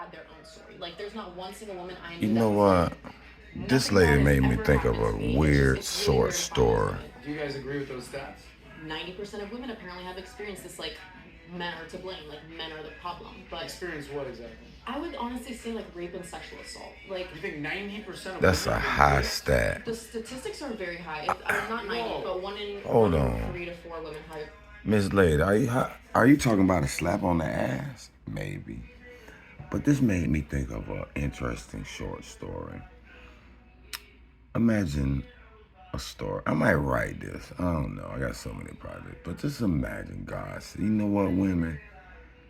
have their own story. Like, there's not one single woman I You knew that know was like, what? This nothing lady bad has made me ever think of happened a to me. weird It's really short rare to find those story. women. Do you guys agree with those stats? 90% of women apparently have experienced this, like, men are to blame, like, men are the problem. But Experience what exactly? I would honestly say, like, rape and sexual assault. Like, You think 90% of That's a women have been high raped? stat. the statistics are very high. It's not 90, Whoa. but one in Hold 3 to 4 women have. Miss Lady, are you talking about a slap on the ass? Maybe. But this made me think of an interesting short story. Imagine a story. I might write this. I don't know. I got so many projects. But just imagine God said, you know what, women?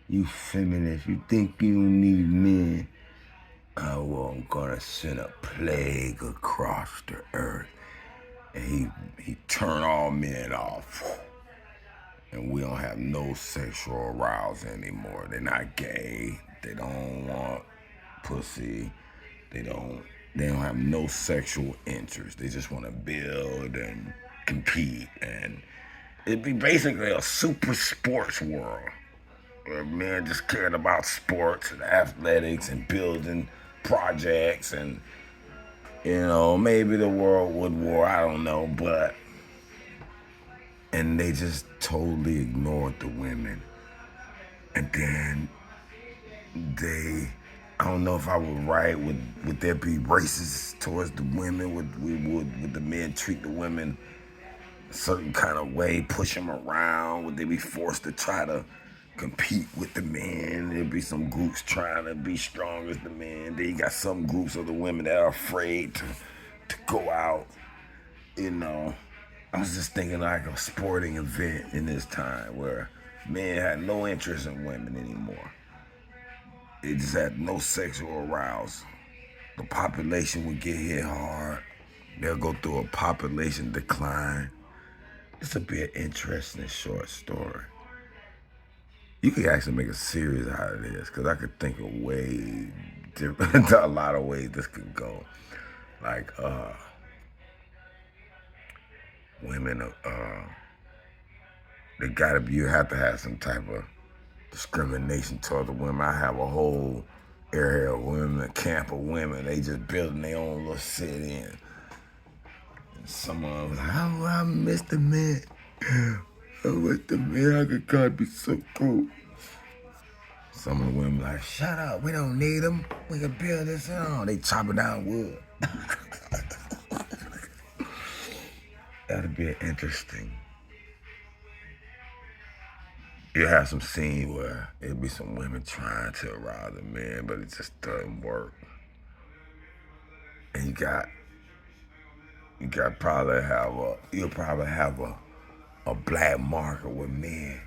You feminists, you think you don't need men. I'm gonna send a plague across the earth. And he turned all men off. And we don't have no sexual arousal anymore. They're not gay. They don't want pussy. They don't have no sexual interest. They just want to build and compete. And it'd be basically a super sports world where men just cared about sports and athletics and building projects and, maybe the world would war, I don't know, and they just totally ignored the women. And then I don't know if I would right, would there be racist towards the women? Would the men treat the women a certain kind of way, push them around? Would they be forced to try to compete with the men? There'd be some groups trying to be strong as the men. Then you got some groups of the women that are afraid to go out, I was just thinking like a sporting event in this time where men had no interest in women anymore. They just had no sexual arousal. The population would get hit hard. They'll go through a population decline. This would be an interesting short story. You could actually make a series out of this because I could think of way different, a lot of ways this could go. Like, women, you have to have some type of discrimination toward the women. I have a whole area of women, a camp of women. They just building their own little sit-in. And some of them was like, oh, I miss the men. I miss the men. I could God be so cool. Some of the women like, shut up. We don't need them. We can build this on. They chopping down wood. That'd be interesting. You have some scene where it'd be some women trying to arouse the men, but it just doesn't work. And you'll probably have a black market with men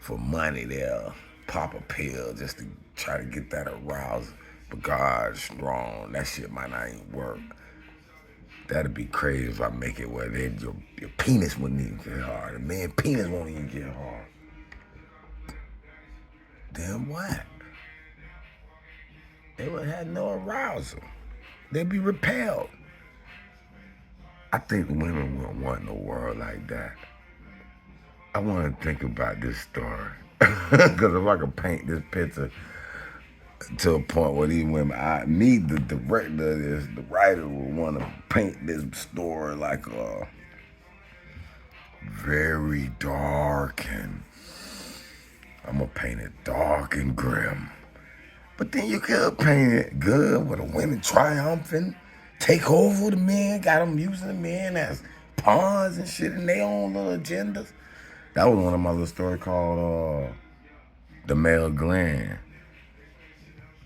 for money. They'll pop a pill just to try to get that arousal. But God's strong. That shit might not even work. That'd be crazy if I make it where your penis wouldn't even get hard. The man's penis won't even get hard. Then what? They would have no arousal. They'd be repelled. I think women wouldn't want no world like that. I want to think about this story. Because if I could paint this picture to a point where these women, the director of this, the writer would want to paint this story like a very dark, and I'm going to paint it dark and grim. But then you could paint it good with the women triumphing, take over the men, got them using the men as pawns and shit in their own little agendas. That was one of my little stories called The Male Gland,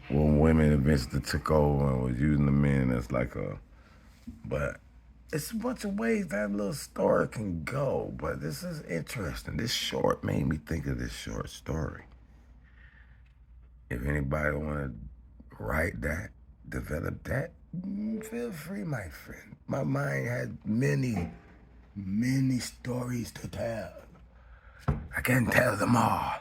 when women eventually took over and was using the men as but it's a bunch of ways that little story can go. But this is interesting. This short made me think of this short story. If anybody want to write that, develop that, feel free, my friend. My mind has many, many stories to tell. I can't tell them all.